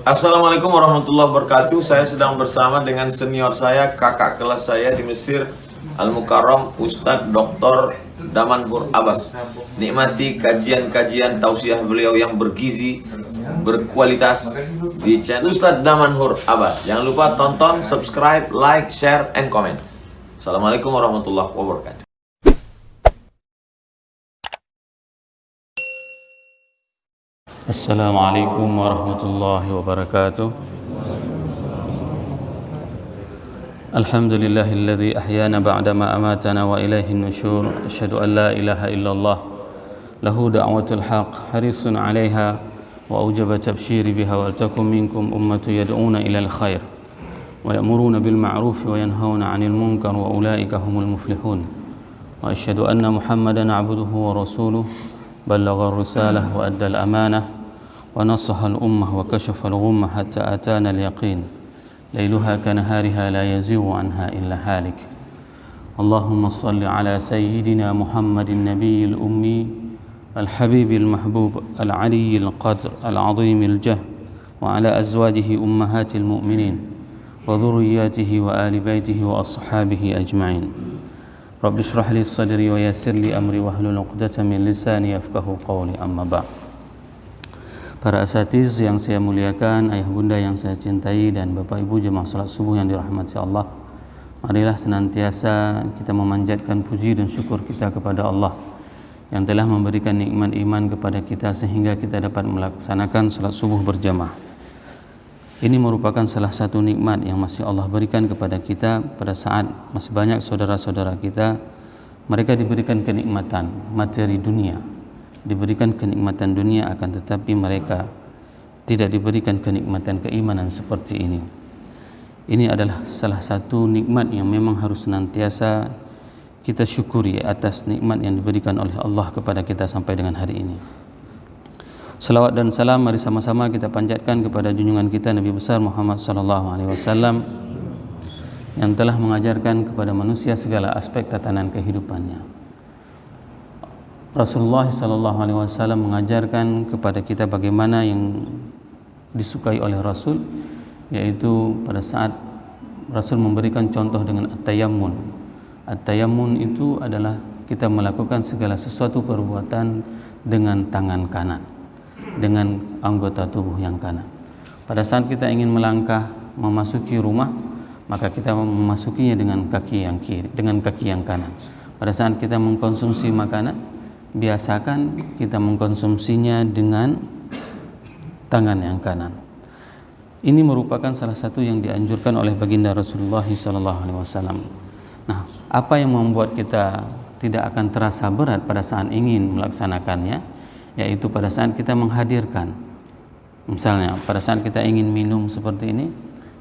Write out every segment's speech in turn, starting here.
Assalamualaikum warahmatullahi wabarakatuh. Saya sedang bersama dengan senior saya, kakak kelas saya di Mesir, Al-Mukarram, Ustadz Dr. Damanhur Abbas. Nikmati kajian-kajian tausiah beliau yang bergizi, berkualitas di channel Ustadz Damanhur Abbas. Jangan lupa tonton, subscribe, like, share, and comment. Assalamualaikum warahmatullahi wabarakatuh. Assalamualaikum warahmatullahi wabarakatuh. Alhamdulillahilladzi ahyana ba'dama amatana wa ilaihi nusyur. Asyhadu an la ilaha illallah lahu da'watul haq harisun 'alaiha wa aujaba tabsyiri biha wa takum minkum ummatu yad'una ilal khair wa ya'muruna bil ma'ruf wa yanhauna 'anil munkar wa ulaika humul muflihun. Wa asyhadu anna Muhammadan 'abduhu wa rasuluh ballagha ar-risalah wa adda al-amanah ونصح الأمة وكشف الغمة حتى أتانا اليقين ليلها كنهارها لا يزيغ عنها إلا هالك. اللهم صل على سيدنا محمد النبي الأمي الحبيب المحبوب العلي القدر العظيم الجه وعلى أزواجه أمهات المؤمنين وذرياته وآل بيته وأصحابه أجمعين. رب اشرح لي صدري ويسر لي أمري واحلل عقدة من لساني يفقهوا قولي. أما بعد. Para asatiz yang saya muliakan, ayah bunda yang saya cintai, dan bapak ibu jemaah salat subuh yang dirahmati Allah, marilah senantiasa kita memanjatkan puji dan syukur kita kepada Allah yang telah memberikan nikmat iman kepada kita sehingga kita dapat melaksanakan salat subuh berjamaah. Ini merupakan salah satu nikmat yang masih Allah berikan kepada kita pada saat masih banyak saudara-saudara kita mereka diberikan kenikmatan materi dunia, diberikan kenikmatan dunia, akan tetapi mereka tidak diberikan kenikmatan keimanan seperti ini. Ini adalah salah satu nikmat yang memang harus senantiasa kita syukuri atas nikmat yang diberikan oleh Allah kepada kita sampai dengan hari ini. Salawat dan salam mari sama-sama kita panjatkan kepada junjungan kita Nabi besar Muhammad sallallahu alaihi wasallam yang telah mengajarkan kepada manusia segala aspek tatanan kehidupannya. Rasulullah SAW mengajarkan kepada kita bagaimana yang disukai oleh Rasul, yaitu pada saat Rasul memberikan contoh dengan at-tayammun. At-tayammun itu adalah kita melakukan segala sesuatu perbuatan dengan tangan kanan, dengan anggota tubuh yang kanan. Pada saat kita ingin melangkah memasuki rumah, maka kita memasukinya dengan kaki yang kiri, dengan kaki yang kanan. Pada saat kita mengkonsumsi makanan, biasakan kita mengkonsumsinya dengan tangan yang kanan. Ini merupakan salah satu yang dianjurkan oleh baginda Rasulullah SAW. Nah, apa yang membuat kita tidak akan terasa berat pada saat ingin melaksanakannya, yaitu pada saat kita menghadirkan, misalnya pada saat kita ingin minum seperti ini,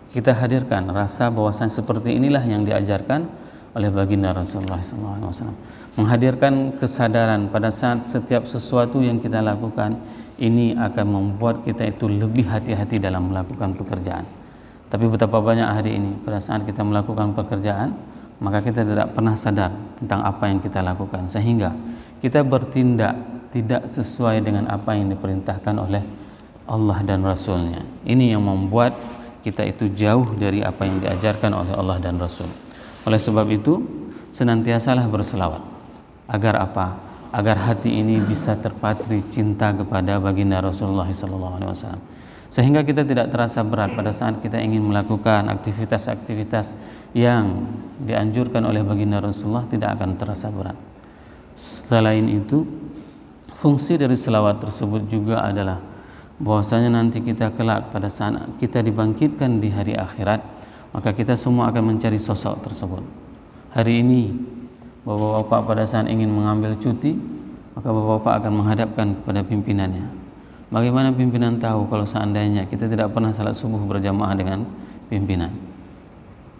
kita hadirkan rasa bahwasan seperti inilah yang diajarkan oleh baginda Rasulullah SAW. Menghadirkan kesadaran pada saat setiap sesuatu yang kita lakukan ini akan membuat kita itu lebih hati-hati dalam melakukan pekerjaan. Tapi betapa banyak hari ini pada saat kita melakukan pekerjaan, maka kita tidak pernah sadar tentang apa yang kita lakukan, sehingga kita bertindak tidak sesuai dengan apa yang diperintahkan oleh Allah dan Rasulnya. Ini yang membuat kita itu jauh dari apa yang diajarkan oleh Allah dan Rasul. Oleh sebab itu, senantiasalah berselawat. Agar apa? Agar hati ini bisa terpatri cinta kepada baginda Rasulullah SAW. Sehingga kita tidak terasa berat pada saat kita ingin melakukan aktivitas-aktivitas yang dianjurkan oleh baginda Rasulullah, tidak akan terasa berat. Selain itu, fungsi dari selawat tersebut juga adalah bahwasanya nanti kita kelak pada saat kita dibangkitkan di hari akhirat, maka kita semua akan mencari sosok tersebut. Hari ini bapak-bapak pada saat ingin mengambil cuti, maka bapak-bapak akan menghadapkan kepada pimpinannya. Bagaimana pimpinan tahu kalau seandainya kita tidak pernah salat subuh berjamaah dengan pimpinan?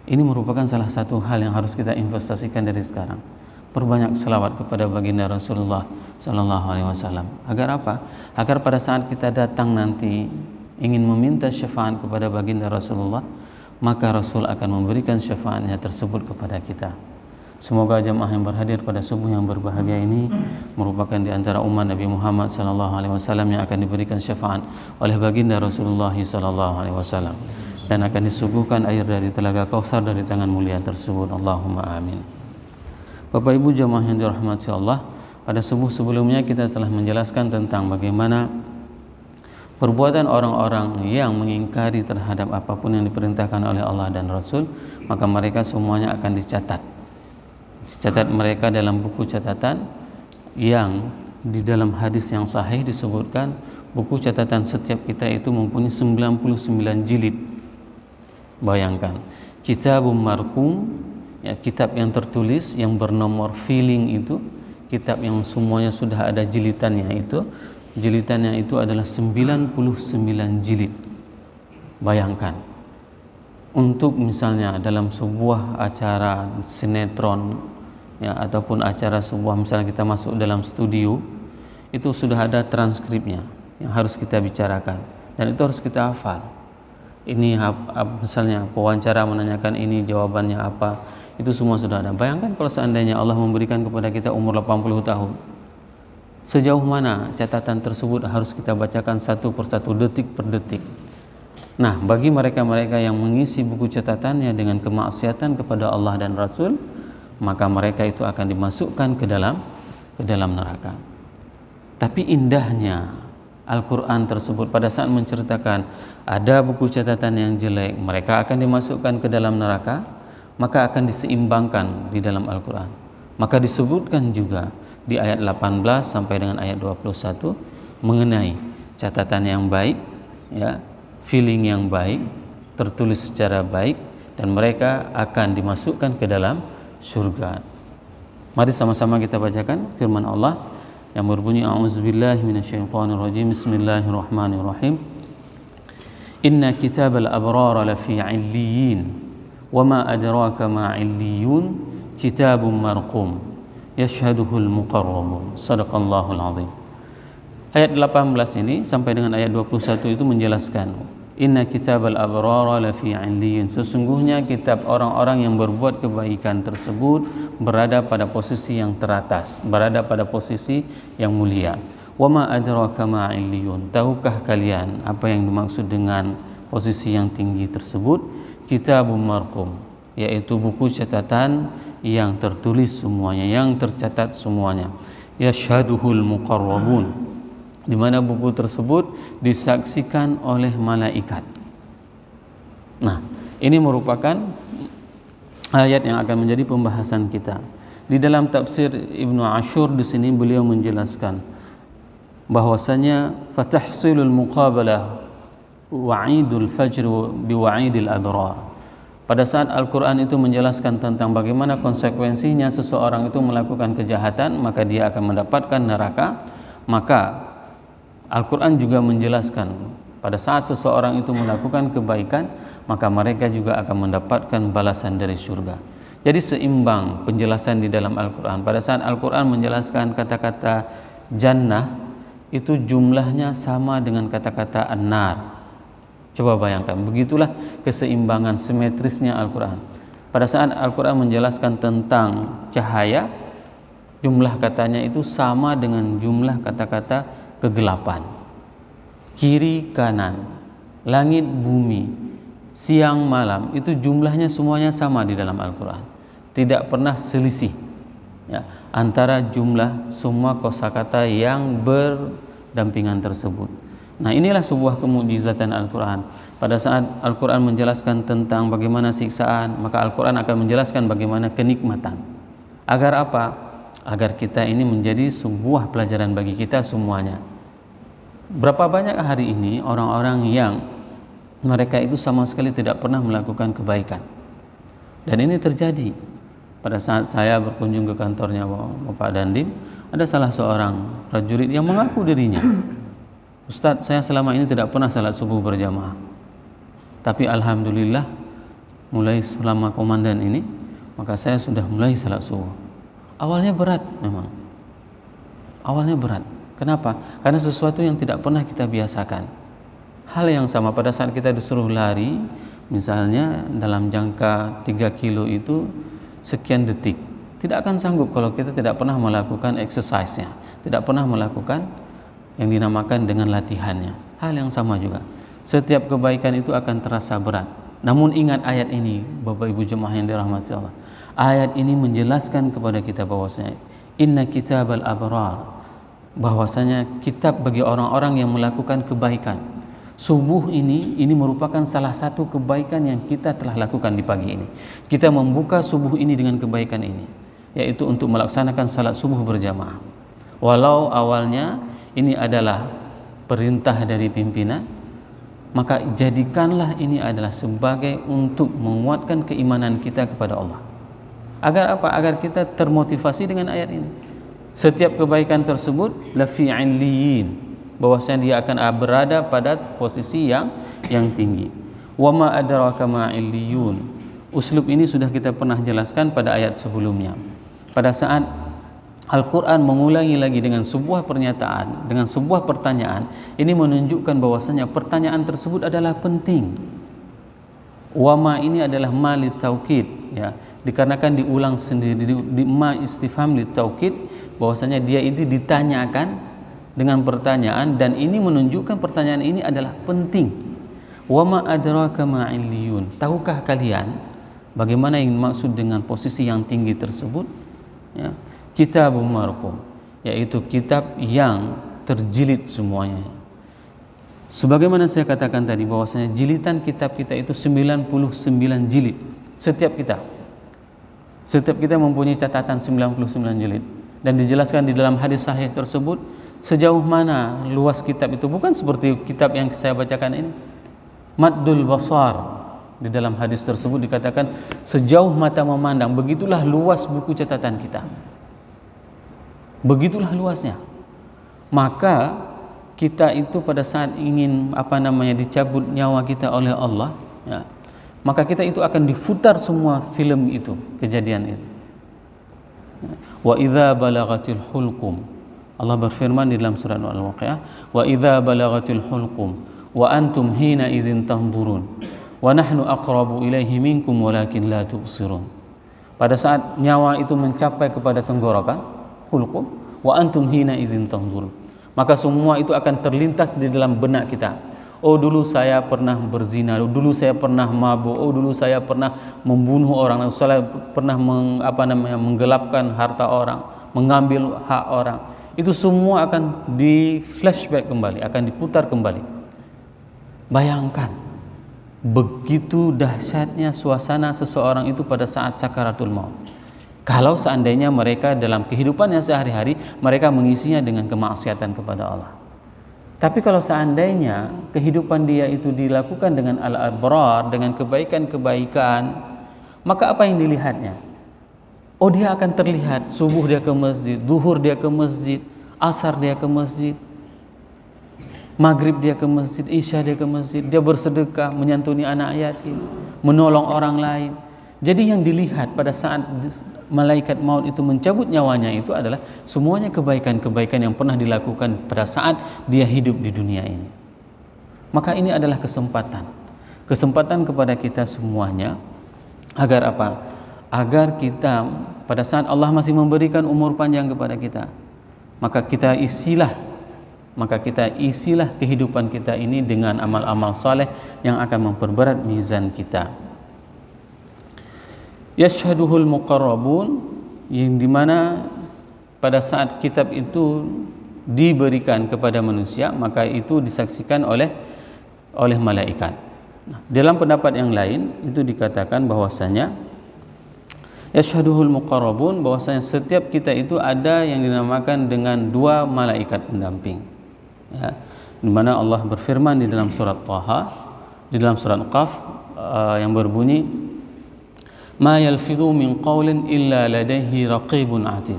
Ini merupakan salah satu hal yang harus kita investasikan dari sekarang. Perbanyak selawat kepada baginda Rasulullah SAW. Agar apa? Agar pada saat kita datang nanti ingin meminta syafaat kepada baginda Rasulullah, maka Rasul akan memberikan syafaatnya tersebut kepada kita. Semoga jamaah yang berhadir pada subuh yang berbahagia ini merupakan di antara umat Nabi Muhammad sallallahu alaihi wasallam yang akan diberikan syafaat oleh baginda Rasulullah sallallahu alaihi wasallam dan akan disuguhkan air dari telaga Kautsar dari tangan mulia tersebut. Allahumma amin. Bapak Ibu jamaah yang dirahmati Allah, pada subuh sebelumnya kita telah menjelaskan tentang bagaimana perbuatan orang-orang yang mengingkari terhadap apapun yang diperintahkan oleh Allah dan Rasul, maka mereka semuanya akan dicatat mereka dalam buku catatan yang di dalam hadis yang sahih disebutkan buku catatan setiap kita itu mempunyai 99 jilid. Bayangkan, kitabum marqum, ya, kitab yang tertulis yang bernomor filing itu, kitab yang semuanya sudah ada jilitannya itu adalah 99 jilid. Bayangkan, untuk misalnya dalam sebuah acara sinetron, ya, ataupun acara sebuah, misalnya kita masuk dalam studio, itu sudah ada transkripnya yang harus kita bicarakan dan itu harus kita hafal. Ini misalnya wawancara menanyakan ini jawabannya apa, itu semua sudah ada. Bayangkan kalau seandainya Allah memberikan kepada kita umur 80 tahun, sejauh mana catatan tersebut harus kita bacakan satu persatu, detik per detik. Nah, bagi mereka-mereka yang mengisi buku catatannya dengan kemaksiatan kepada Allah dan Rasul, maka mereka itu akan dimasukkan ke dalam neraka. Tapi indahnya Al-Quran tersebut pada saat menceritakan ada buku catatan yang jelek, mereka akan dimasukkan ke dalam neraka, maka akan diseimbangkan di dalam Al-Quran. Maka disebutkan juga di ayat 18 sampai dengan ayat 21 mengenai catatan yang baik, ya, feeling yang baik, tertulis secara baik, dan mereka akan dimasukkan ke dalam surga. Mari sama-sama kita bacakan firman Allah yang berbunyi a'udzubillahi minasyaitonirrajim. Bismillahirrahmanirrahim. Inna kitabal abrara lafi 'illiyyin wa ma adraka ma 'illiyun kitabun marqum yashhaduhul muqarrabun. Shadaqallahul azim. Ayat 18 ini sampai dengan ayat 21 itu menjelaskan inna kitabal abrara lafi 'illiyyin, sesungguhnya kitab orang-orang yang berbuat kebaikan tersebut berada pada posisi yang teratas, berada pada posisi yang mulia. Wa ma adraka ma 'illiyun, tahukah kalian apa yang dimaksud dengan posisi yang tinggi tersebut? Kitabun marqum, yaitu buku catatan yang tertulis semuanya, yang tercatat semuanya. Yashhaduhul muqarrabun, di mana buku tersebut disaksikan oleh malaikat. Nah, ini merupakan ayat yang akan menjadi pembahasan kita. Di dalam tafsir Ibnu Ashur di sini beliau menjelaskan bahwasanya fatahsilul muqabalah wa'idul fajr biwa'idil adrar. Pada saat Al-Quran itu menjelaskan tentang bagaimana konsekuensinya seseorang itu melakukan kejahatan, maka dia akan mendapatkan neraka, maka Al-Quran juga menjelaskan pada saat seseorang itu melakukan kebaikan, maka mereka juga akan mendapatkan balasan dari surga. Jadi seimbang penjelasan di dalam Al-Quran. Pada saat Al-Quran menjelaskan kata-kata jannah, itu jumlahnya sama dengan kata-kata an-nar. Coba bayangkan, begitulah keseimbangan simetrisnya Al-Quran. Pada saat Al-Quran menjelaskan tentang cahaya, jumlah katanya itu sama dengan jumlah kata-kata kegelapan. Kiri kanan, langit bumi, siang malam, itu jumlahnya semuanya sama di dalam Al-Quran. Tidak pernah selisih, ya, antara jumlah semua kosakata yang berdampingan tersebut. Nah, inilah sebuah kemukjizatan Al-Quran. Pada saat Al-Quran menjelaskan tentang bagaimana siksaan, maka Al-Quran akan menjelaskan bagaimana kenikmatan. Agar apa? Agar kita ini menjadi sebuah pelajaran bagi kita semuanya. Berapa banyak hari ini orang-orang yang mereka itu sama sekali tidak pernah melakukan kebaikan. Dan ini terjadi. Pada saat saya berkunjung ke kantornya Bapak Dandim, ada salah seorang prajurit yang mengaku dirinya, Ustadz, saya selama ini tidak pernah salat subuh berjamaah, tapi alhamdulillah mulai selama komandan ini, maka saya sudah mulai salat subuh. Awalnya berat memang, awalnya berat. Kenapa? Karena sesuatu yang tidak pernah kita biasakan. Hal yang sama pada saat kita disuruh lari, misalnya dalam jangka 3 kilo itu sekian detik, tidak akan sanggup kalau kita tidak pernah melakukan exercise-nya, tidak pernah melakukan yang dinamakan dengan latihannya. Hal yang sama juga, setiap kebaikan itu akan terasa berat. Namun ingat ayat ini, Bapak Ibu jemaah yang dirahmati Allah. Ayat ini menjelaskan kepada kita bahwasanya inna kitabal abrar, bahwasanya kitab bagi orang-orang yang melakukan kebaikan. Subuh ini merupakan salah satu kebaikan yang kita telah lakukan di pagi ini. Kita membuka subuh ini dengan kebaikan ini, yaitu untuk melaksanakan salat subuh berjamaah. Walau awalnya ini adalah perintah dari pimpinan, maka jadikanlah ini adalah sebagai untuk menguatkan keimanan kita kepada Allah. Agar apa? Agar kita termotivasi dengan ayat ini. Setiap kebaikan tersebut lafi 'illiyin, bahwasanya dia akan berada pada posisi yang tinggi. Wa ma adraka ma 'illiyun. Uslub ini sudah kita pernah jelaskan pada ayat sebelumnya. Pada saat Al-Quran mengulangi lagi dengan sebuah pernyataan, dengan sebuah pertanyaan, ini menunjukkan bahwasanya pertanyaan tersebut adalah penting. Wa ma ini adalah ma li taukid, ya, dikarenakan diulang sendiri di ma istifham li taukid, bahwasanya dia itu ditanyakan dengan pertanyaan, dan ini menunjukkan pertanyaan ini adalah penting. Wa ma adraka ma 'illiyun. Tahukah kalian bagaimana yang dimaksud dengan posisi yang tinggi tersebut? Ya. Kitabun marqum, yaitu kitab yang terjilid semuanya. Sebagaimana saya katakan tadi bahwasanya jilidan kitab kita itu 99 jilid. Setiap kita mempunyai catatan 99 jilid, dan dijelaskan di dalam hadis sahih tersebut sejauh mana luas kitab itu. Bukan seperti kitab yang saya bacakan ini, maddul basar. Di dalam hadis tersebut dikatakan sejauh mata memandang, begitulah luas buku catatan kita, begitulah luasnya. Maka kita itu pada saat ingin dicabut nyawa kita oleh Allah, ya, maka kita itu akan diputar semua film itu, kejadian itu. Wa idza balagatil hulqum, Allah berfirman di dalam surah Al-Waqiah, wa idza balagatil hulqum wa antum hina idzin tanzurun wa nahnu aqrabu ilaihi minkum walakin la tubsirun. Pada saat nyawa itu mencapai kepada tenggorokan, hulqum, wa antum hina idzin tanzurun, maka semua itu akan terlintas di dalam benak kita. Oh, dulu saya pernah berzina, dulu saya pernah mabuk, oh dulu saya pernah membunuh orang, saya pernah menggelapkan harta orang, mengambil hak orang. Itu semua akan di flashback kembali, akan diputar kembali. Bayangkan begitu dahsyatnya suasana seseorang itu pada saat sakaratul maut. Kalau seandainya mereka dalam kehidupannya sehari-hari mereka mengisinya dengan kemaksiatan kepada Allah. Tapi kalau seandainya kehidupan dia itu dilakukan dengan al-abrar, dengan kebaikan-kebaikan, maka apa yang dilihatnya? Oh, dia akan terlihat subuh dia ke masjid, duhur dia ke masjid, asar dia ke masjid, maghrib dia ke masjid, isya dia ke masjid, dia bersedekah, menyantuni anak yatim, menolong orang lain. Jadi yang dilihat pada saat malaikat maut itu mencabut nyawanya itu adalah semuanya kebaikan-kebaikan yang pernah dilakukan pada saat dia hidup di dunia ini. Maka ini adalah kesempatan kepada kita semuanya, agar apa? Agar kita pada saat Allah masih memberikan umur panjang kepada kita, maka kita isilah kehidupan kita ini dengan amal-amal saleh yang akan memperberat mizan kita. Yashhaduhul muqarrabun, yang dimana pada saat kitab itu diberikan kepada manusia, maka itu disaksikan oleh malaikat. Nah, dalam pendapat yang lain itu dikatakan bahwasanya yashhaduhul muqarrabun, bahwasanya setiap kita itu ada yang dinamakan dengan dua malaikat pendamping, ya, di mana Allah berfirman di dalam surat Taha, di dalam surat Qaf, yang berbunyi ma yalfidhu min qawlin illa ladaihi raqibun atid,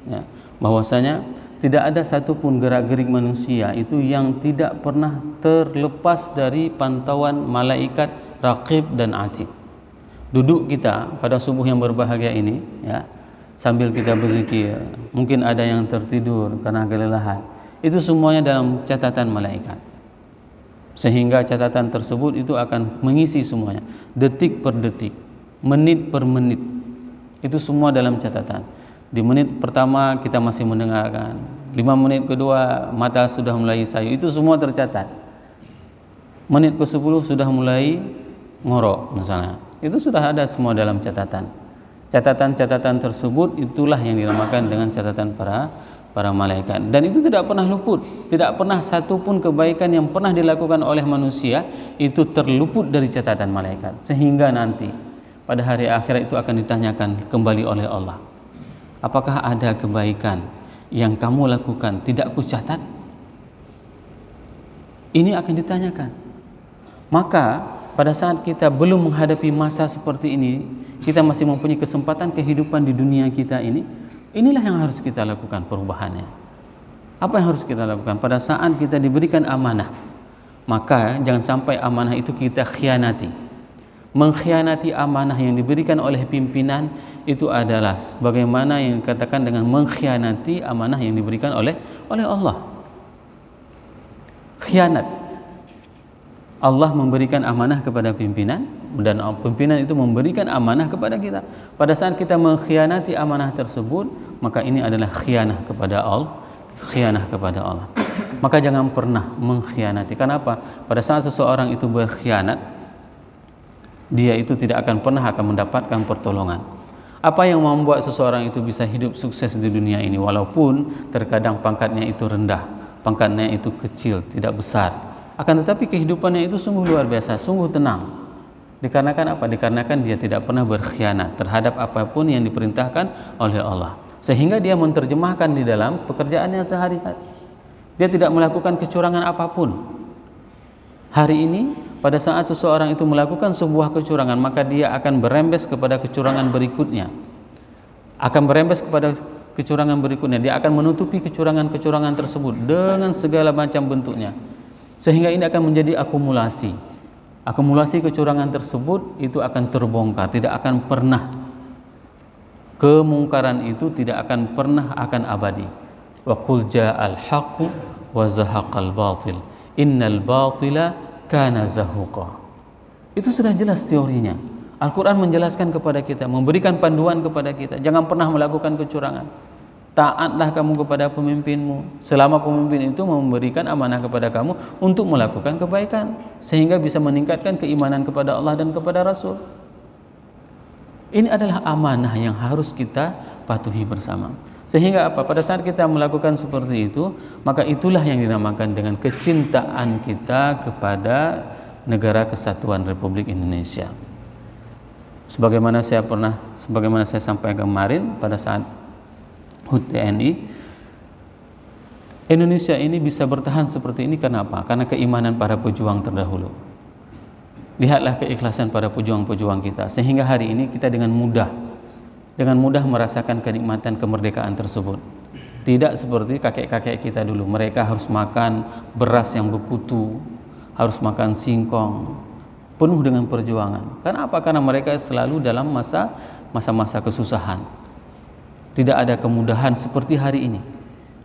ya, bahwasanya tidak ada satupun gerak-gerik manusia itu yang tidak pernah terlepas dari pantauan malaikat raqib dan atid. Duduk kita pada subuh yang berbahagia ini, ya, sambil kita berzikir, mungkin ada yang tertidur karena kelelahan, itu semuanya dalam catatan malaikat, sehingga catatan tersebut itu akan mengisi semuanya, detik per detik, menit per menit, Itu semua dalam catatan. Di menit pertama kita masih mendengarkan, 5 menit kedua mata sudah mulai sayu, itu semua tercatat. Menit ke-10 sudah mulai ngorok misalnya, itu sudah ada semua dalam catatan. Catatan-catatan tersebut itulah yang dinamakan dengan catatan para malaikat. Dan itu tidak pernah luput, tidak pernah satu pun kebaikan yang pernah dilakukan oleh manusia itu terluput dari catatan malaikat. Sehingga nanti pada hari akhirat itu akan ditanyakan kembali oleh Allah, apakah ada kebaikan yang kamu lakukan tidak kucatat? Ini akan ditanyakan. Maka pada saat kita belum menghadapi masa seperti ini, kita masih mempunyai kesempatan kehidupan di dunia kita ini, inilah yang harus kita lakukan perubahannya. Apa yang harus kita lakukan? Pada saat kita diberikan amanah, maka jangan sampai amanah itu kita khianati. Mengkhianati amanah yang diberikan oleh pimpinan itu adalah bagaimana yang dikatakan dengan mengkhianati amanah yang diberikan oleh Allah. Khianat. Allah memberikan amanah kepada pimpinan dan pimpinan itu memberikan amanah kepada kita. Pada saat kita mengkhianati amanah tersebut, maka ini adalah khianah kepada Allah. Maka jangan pernah mengkhianati. Kenapa? Pada saat seseorang itu berkhianat, dia itu tidak akan pernah mendapatkan pertolongan. Apa yang membuat seseorang itu bisa hidup sukses di dunia ini, walaupun terkadang pangkatnya itu rendah, pangkatnya itu kecil, tidak besar, akan tetapi kehidupannya itu sungguh luar biasa, sungguh tenang. Dikarenakan apa? Dikarenakan dia tidak pernah berkhianat terhadap apapun yang diperintahkan oleh Allah, sehingga dia menerjemahkan di dalam pekerjaannya sehari-hari. Dia tidak melakukan kecurangan apapun. Hari ini pada saat seseorang itu melakukan sebuah kecurangan, maka dia akan berembes kepada kecurangan berikutnya, dia akan menutupi kecurangan-kecurangan tersebut dengan segala macam bentuknya, sehingga ini akan menjadi akumulasi kecurangan tersebut itu akan terbongkar, tidak akan pernah, kemungkaran itu tidak akan pernah akan abadi. Wa qul ja'al haqqu wa zahaqal batil innal batila kana zahuqa. Itu sudah jelas teorinya. Al-Quran menjelaskan kepada kita, memberikan panduan kepada kita, jangan pernah melakukan kecurangan. Taatlah kamu kepada pemimpinmu selama pemimpin itu memberikan amanah kepada kamu untuk melakukan kebaikan, sehingga bisa meningkatkan keimanan kepada Allah dan kepada Rasul. Ini adalah amanah yang harus kita patuhi bersama. Sehingga apa? Pada saat kita melakukan seperti itu, maka itulah yang dinamakan dengan kecintaan kita kepada Negara Kesatuan Republik Indonesia. Sebagaimana saya sampaikan kemarin pada saat HUT TNI, Indonesia ini bisa bertahan seperti ini karena apa? Karena keimanan para pejuang terdahulu. Lihatlah keikhlasan para pejuang-pejuang kita, sehingga hari ini kita dengan mudah merasakan kenikmatan kemerdekaan tersebut. Tidak seperti kakek-kakek kita dulu, mereka harus makan beras yang berkutu, harus makan singkong, penuh dengan perjuangan. Karena apa? Karena mereka selalu dalam masa-masa kesusahan. Tidak ada kemudahan seperti hari ini.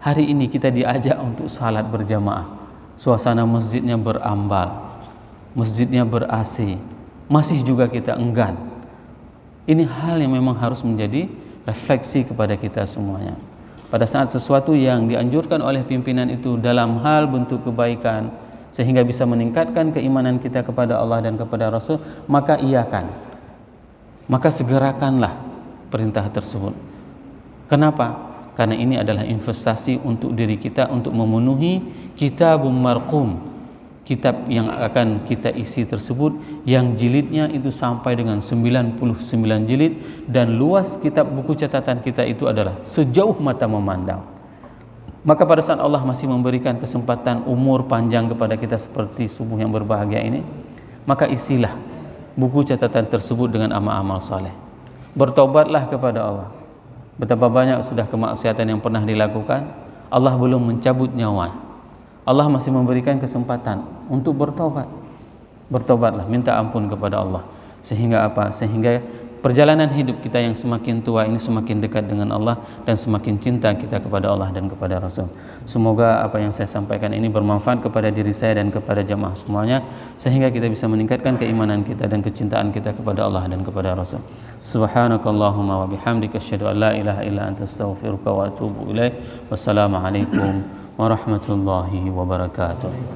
Hari ini kita diajak untuk salat berjamaah, suasana masjidnya berambal, masjidnya ber-AC, masih juga kita enggan. Ini hal yang memang harus menjadi refleksi kepada kita semuanya. Pada saat sesuatu yang dianjurkan oleh pimpinan itu dalam hal bentuk kebaikan, sehingga bisa meningkatkan keimanan kita kepada Allah dan kepada Rasul, maka iakan, maka segerakanlah perintah tersebut. Kenapa? Karena ini adalah investasi untuk diri kita, untuk memenuhi kitabum marqum, kitab yang akan kita isi tersebut, yang jilidnya itu sampai dengan 99 jilid, dan luas kitab buku catatan kita itu adalah sejauh mata memandang. Maka pada saat Allah masih memberikan kesempatan umur panjang kepada kita seperti subuh yang berbahagia ini, maka isilah buku catatan tersebut dengan amal-amal saleh. Bertobatlah kepada Allah. Betapa banyak sudah kemaksiatan yang pernah dilakukan, Allah belum mencabut nyawa. Allah masih memberikan kesempatan untuk bertobat. Bertobatlah, minta ampun kepada Allah. Sehingga apa? Sehingga perjalanan hidup kita yang semakin tua ini semakin dekat dengan Allah dan semakin cinta kita kepada Allah dan kepada Rasul. Semoga apa yang saya sampaikan ini bermanfaat kepada diri saya dan kepada jamaah semuanya, sehingga kita bisa meningkatkan keimanan kita dan kecintaan kita kepada Allah dan kepada Rasul. Subhanakallahumma wa bihamdika asyhadu an la ilaha illa anta astaghfiruka wa atubu ilaik. Wassalamualaikum warahmatullahi wabarakatuh.